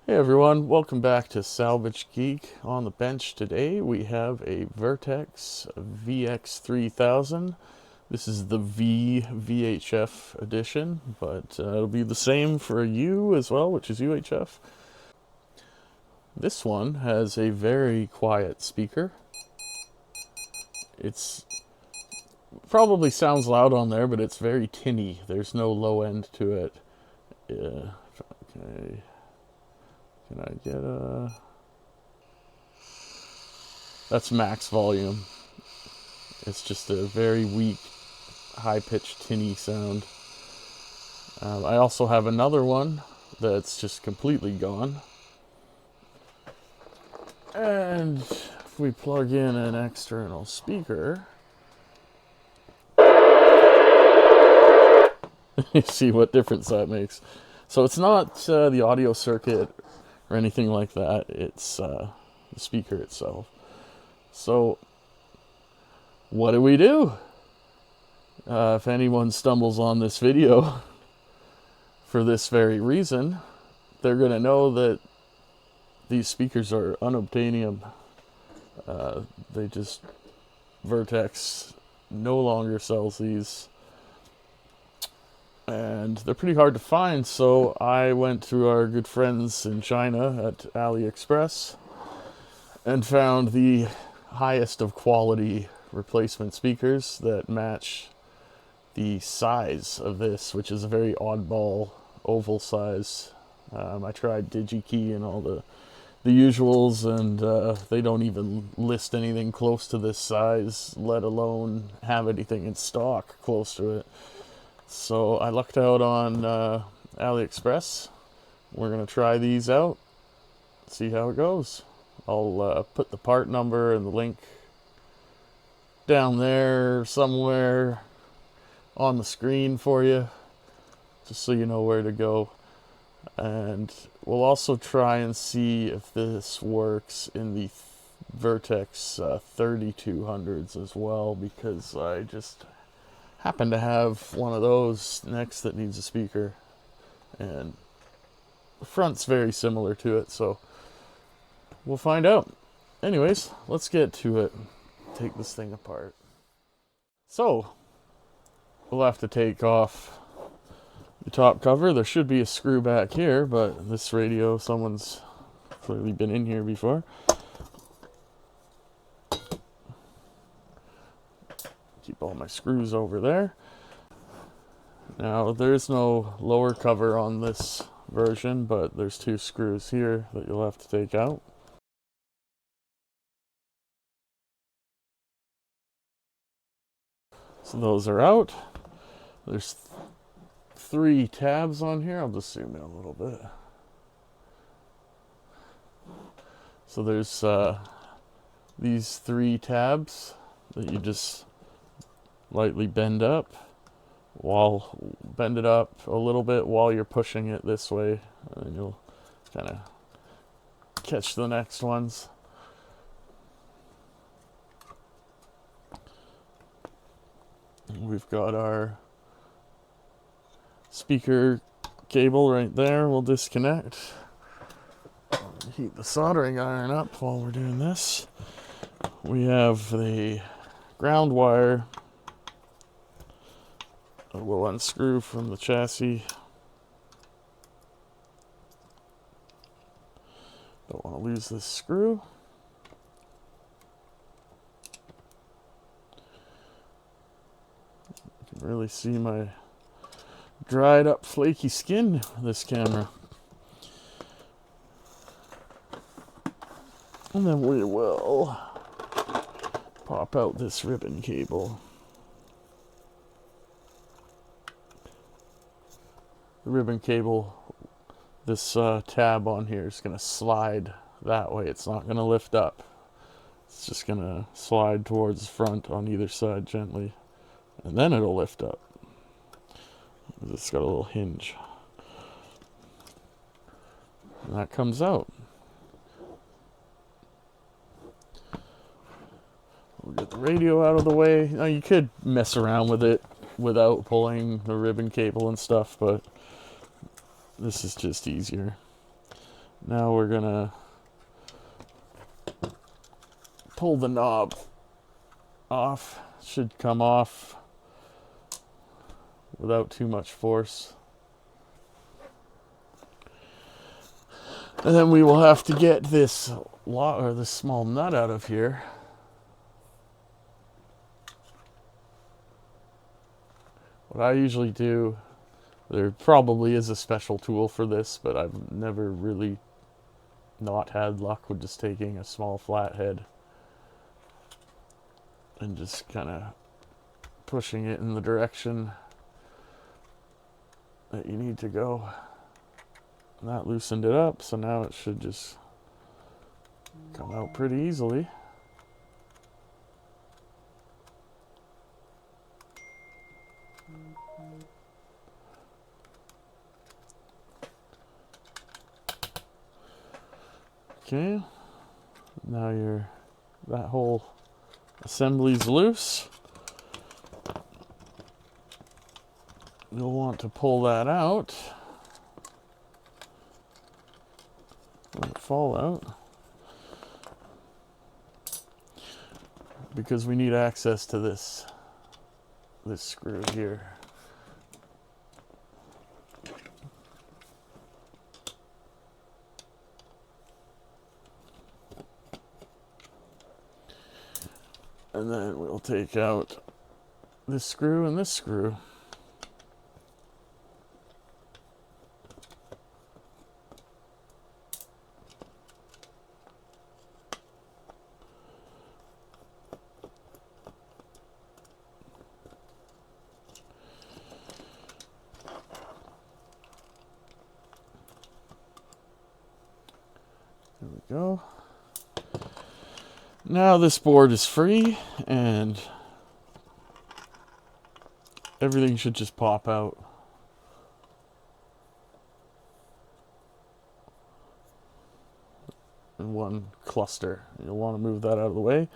Hey everyone, welcome back to Salvage Geek. On the bench today we have a Vertex VX-3000. This is the VHF edition, but it'll be the same for U as well, which is UHF. This one has a very quiet speaker. It's probably sounds loud on there, but it's very tinny. There's no low end to it. Okay. Can I get a... That's max volume. It's just a very weak, high-pitched, tinny sound. I also have another one that's just completely gone. And if we plug in an external speaker, you see what difference that makes. So it's not the audio circuit or anything like that. It's the speaker itself. So what do we do? If anyone stumbles on this video for this very reason, they're going to know that these speakers are unobtainium. Vertex no longer sells these. And they're pretty hard to find, so I went through our good friends in China at AliExpress and found the highest of quality replacement speakers that match the size of this, which is a very oddball oval size. I tried DigiKey and all the usuals, and they don't even list anything close to this size, let alone have anything in stock close to it. So I lucked out on AliExpress. We're going to try these out, see how it goes. I'll put the part number and the link down there somewhere on the screen for you, just so you know where to go. And we'll also try and see if this works in the Vertex 3200s as well, because I just happen to have one of those next that needs a speaker, and the front's very similar to it, so we'll find out. Anyways, let's get to it. Take this thing apart. So we'll have to take off the top cover. There should be a screw back here, but this radio, someone's clearly been in here before. Keep all my screws over there. Now, there's no lower cover on this version, but there's two screws here that you'll have to take out. So those are out. There's three tabs on here. I'll just zoom in a little bit. So there's these three tabs that you just lightly bend it up a little bit while you're pushing it this way, and you'll kind of catch the next ones. We've got our speaker cable right there. We'll disconnect. Heat the soldering iron up while we're doing this. We have the ground wire that we'll unscrew from the chassis. Don't want to lose this screw. You can really see my dried up flaky skin with this camera. And then we will pop out this ribbon cable. The ribbon cable, this tab on here is going to slide that way. It's not going to lift up. It's just going to slide towards the front on either side gently, and then it'll lift up. It's got a little hinge. And that comes out. We'll get the radio out of the way. Now, you could mess around with it without pulling the ribbon cable and stuff, but this is just easier. Now we're gonna pull the knob off. Should come off without too much force. And then we will have to get this this small nut out of here. What I usually do, there probably is a special tool for this, but I've never really not had luck with just taking a small flathead and just kind of pushing it in the direction that you need to go. And that loosened it up, so now it should just come out pretty easily. Okay, now that whole assembly's loose. You'll want to pull that out. Let it fall out. Because we need access to this screw here. And then we'll take out this screw and this screw. There we go. Now this board is free and everything should just pop out. In one cluster. You'll want to move that out of the way.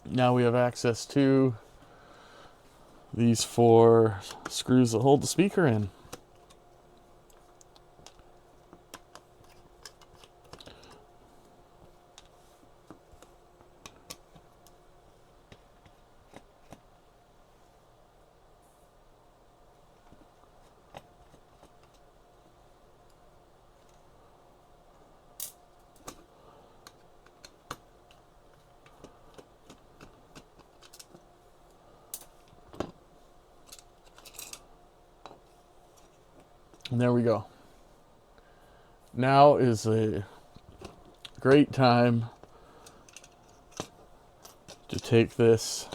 Now we have access to these 4 screws that hold the speaker in. And there we go. Now is a great time to take this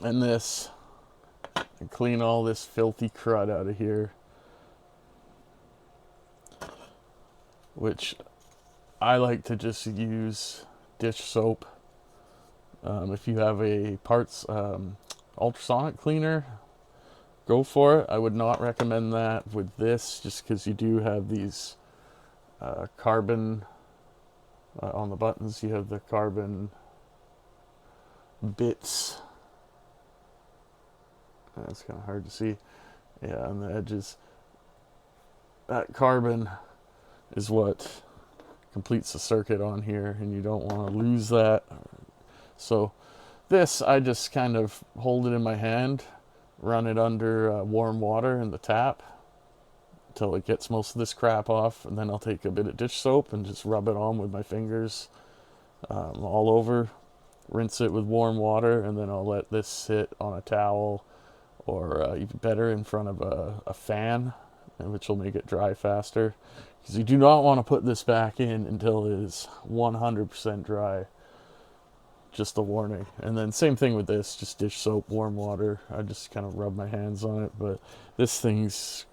and this and clean all this filthy crud out of here, which I like to just use dish soap. If you have a parts ultrasonic cleaner, go for it. I would not recommend that with this, just because you do have these carbon on the buttons. You have the carbon bits. That's kind of hard to see. Yeah, on the edges. That carbon is what completes the circuit on here, and you don't want to lose that. So this, I just kind of hold it in my hand, run it under warm water in the tap until it gets most of this crap off, and then I'll take a bit of dish soap and just rub it on with my fingers all over, rinse it with warm water, and then I'll let this sit on a towel, or even better, in front of a fan, which will make it dry faster, because you do not want to put this back in until it is 100% dry. Just a warning. And then same thing with this, just dish soap, warm water. I just kind of rub my hands on it, but this thing's,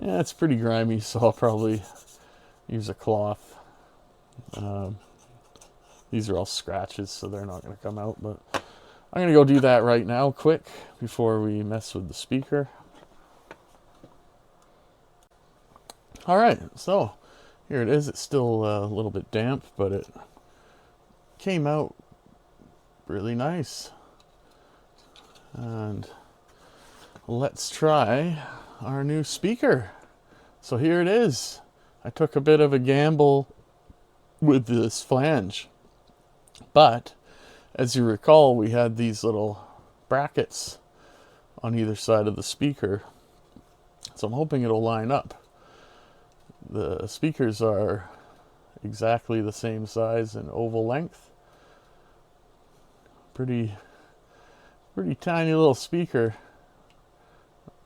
yeah, it's pretty grimy, so I'll probably use a cloth. These are all scratches, so they're not going to come out, but I'm going to go do that right now, quick, before we mess with the speaker. Alright, so here it is. It's still a little bit damp, but it came out really nice. And let's try our new speaker. So here it is. I took a bit of a gamble with this flange, but as you recall, we had these little brackets on either side of the speaker, so I'm hoping it'll line up. The speakers are exactly the same size and oval length. Pretty tiny little speaker.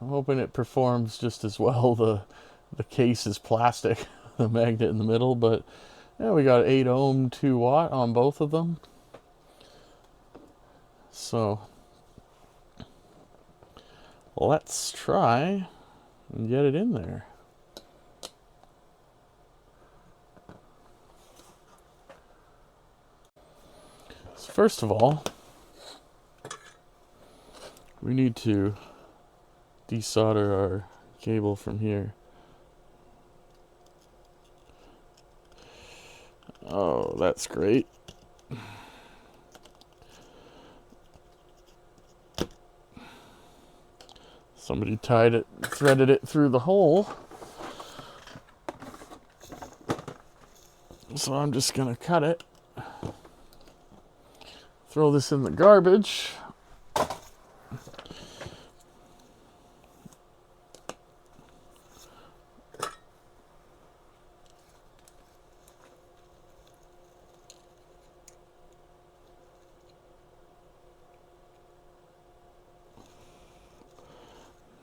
I'm hoping it performs just as well. The case is plastic, the magnet in the middle, but yeah, we got 8 ohm, 2 watt on both of them. So let's try and get it in there. So first of all, we need to desolder our cable from here. Oh, that's great. Somebody threaded it through the hole. So I'm just gonna cut it. Throw this in the garbage.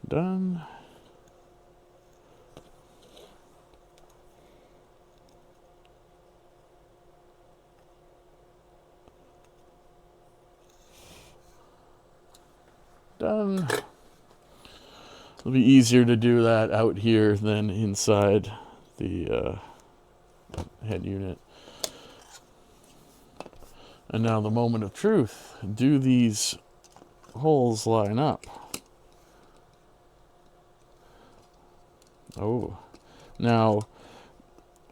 Done. Done. It'll be easier to do that out here than inside the head unit. And now the moment of truth. Do these holes line up? Oh. Now,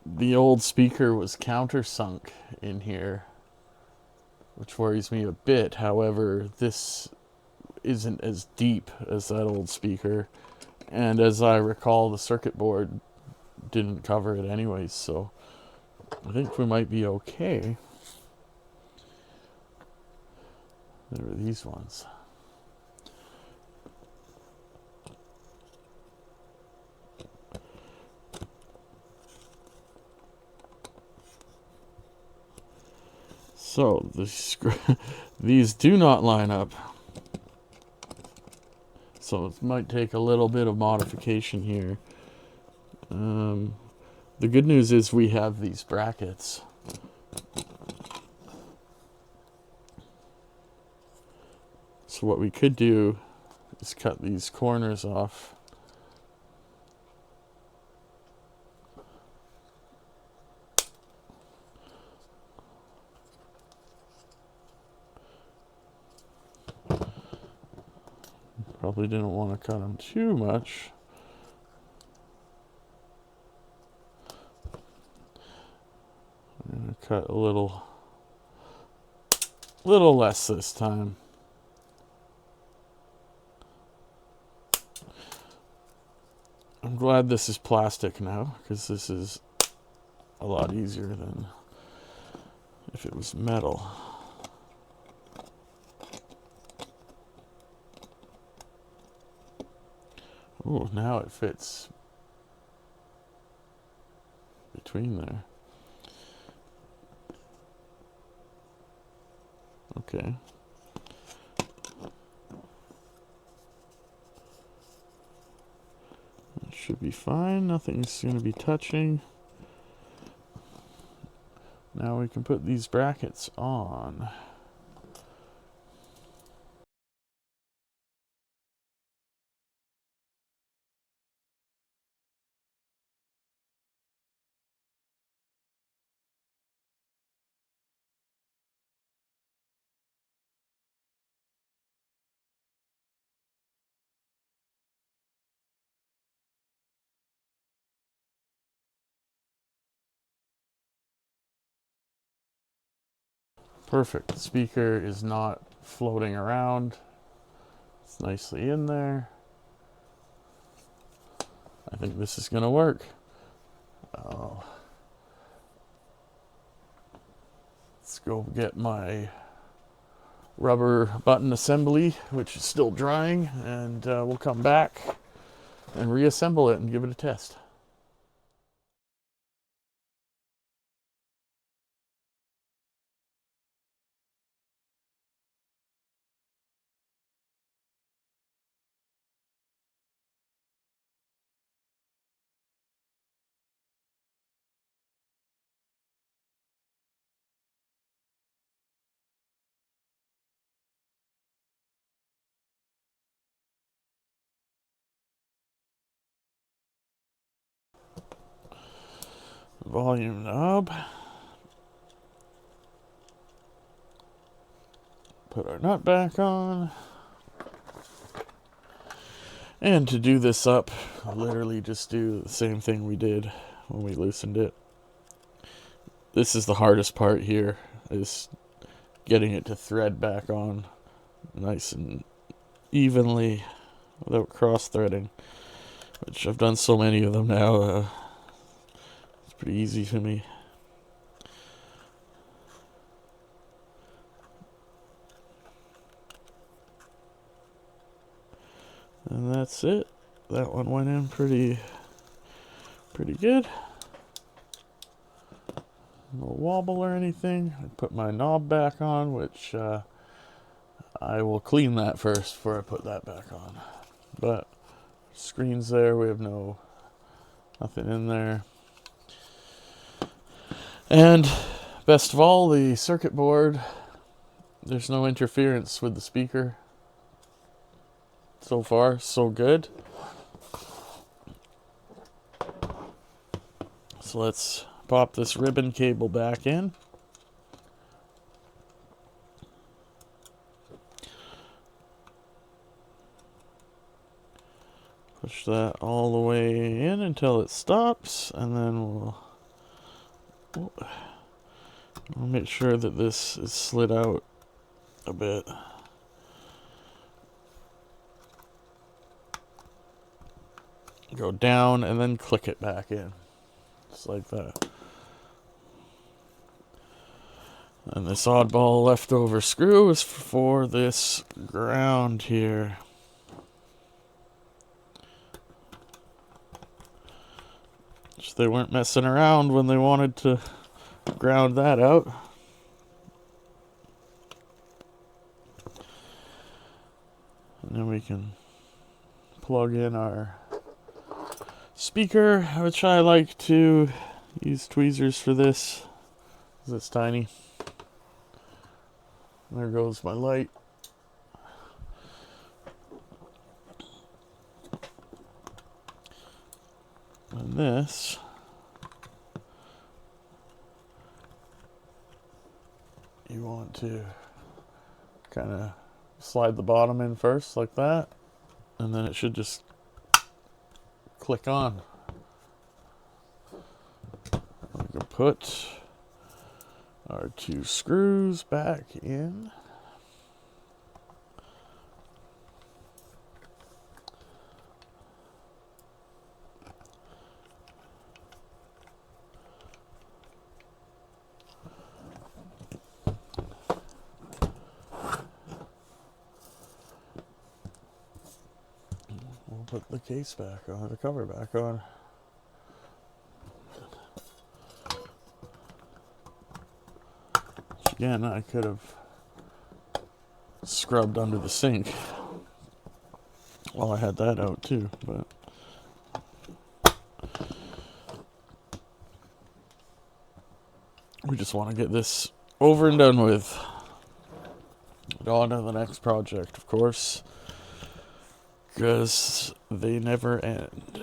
the old speaker was countersunk in here, which worries me a bit. However, this isn't as deep as that old speaker. And as I recall, the circuit board didn't cover it anyways, so I think we might be okay. There were these ones. So these do not line up. So it might take a little bit of modification here. The good news is we have these brackets. So what we could do is cut these corners off. Probably didn't want to cut them too much. I'm going to cut a little less this time. I'm glad this is plastic now, because this is a lot easier than if it was metal. Oh, now it fits between there. Okay. That should be fine. Nothing's going to be touching. Now we can put these brackets on. Perfect. The speaker is not floating around. It's nicely in there. I think this is gonna work. Let's go get my rubber button assembly, which is still drying, and we'll come back and reassemble it and give it a test. Volume knob. Put our nut back on. And to do this up, I'll literally just do the same thing we did when we loosened it. This is the hardest part here, is getting it to thread back on nice and evenly without cross-threading, which I've done so many of them now. It's pretty easy for me. And that's it. That one went in pretty good. No wobble or anything. I put my knob back on, which I will clean that first before I put that back on. But screen's there. We have nothing in there. And best of all, the circuit board. There's no interference with the speaker. So far, so good. So let's pop this ribbon cable back in. Push that all the way in until it stops, and then we'll make sure that this is slid out a bit. Go down and then click it back in. Just like that. And this oddball leftover screw is for this ground here. Which they weren't messing around when they wanted to ground that out. And then we can plug in our speaker, which I like to use tweezers for this, because it's tiny. There goes my light. And this you want to kind of slide the bottom in first like that, and then it should just click on. We can put our two screws back in. We'll put the case back on, the cover back on. Which again, I could have scrubbed under the sink while I had that out too, but we just want to get this over and done with. On to the next project, of course, because they never end.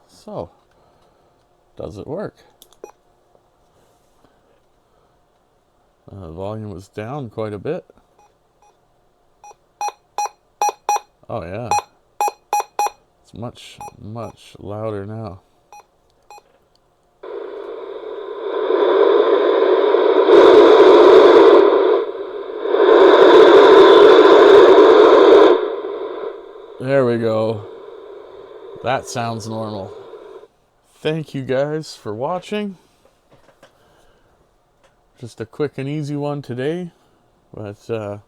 So, does it work? Volume was down quite a bit. Oh yeah, it's It's much, much louder now. There we go. That sounds normal. Thank you guys for watching. Just a quick and easy one today, but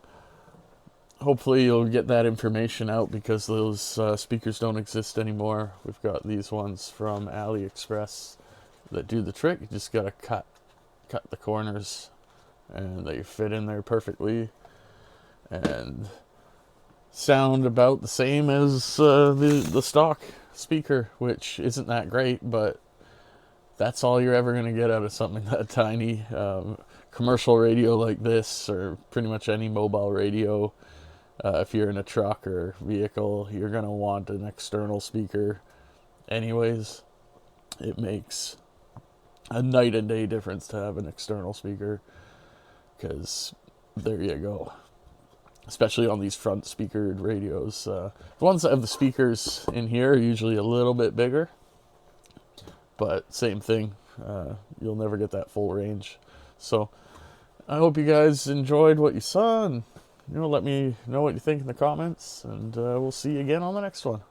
hopefully you'll get that information out, because those speakers don't exist anymore. We've got these ones from AliExpress that do the trick. You just gotta cut the corners and they fit in there perfectly and sound about the same as the stock speaker, which isn't that great, but that's all you're ever going to get out of something that tiny. Commercial radio like this, or pretty much any mobile radio, if you're in a truck or vehicle, you're going to want an external speaker anyways. It makes a night and day difference to have an external speaker, because there you go. Especially on these front speakered radios. The ones that have the speakers in here are usually a little bit bigger, but same thing. You'll never get that full range. So I hope you guys enjoyed what you saw, and let me know what you think in the comments, and we'll see you again on the next one.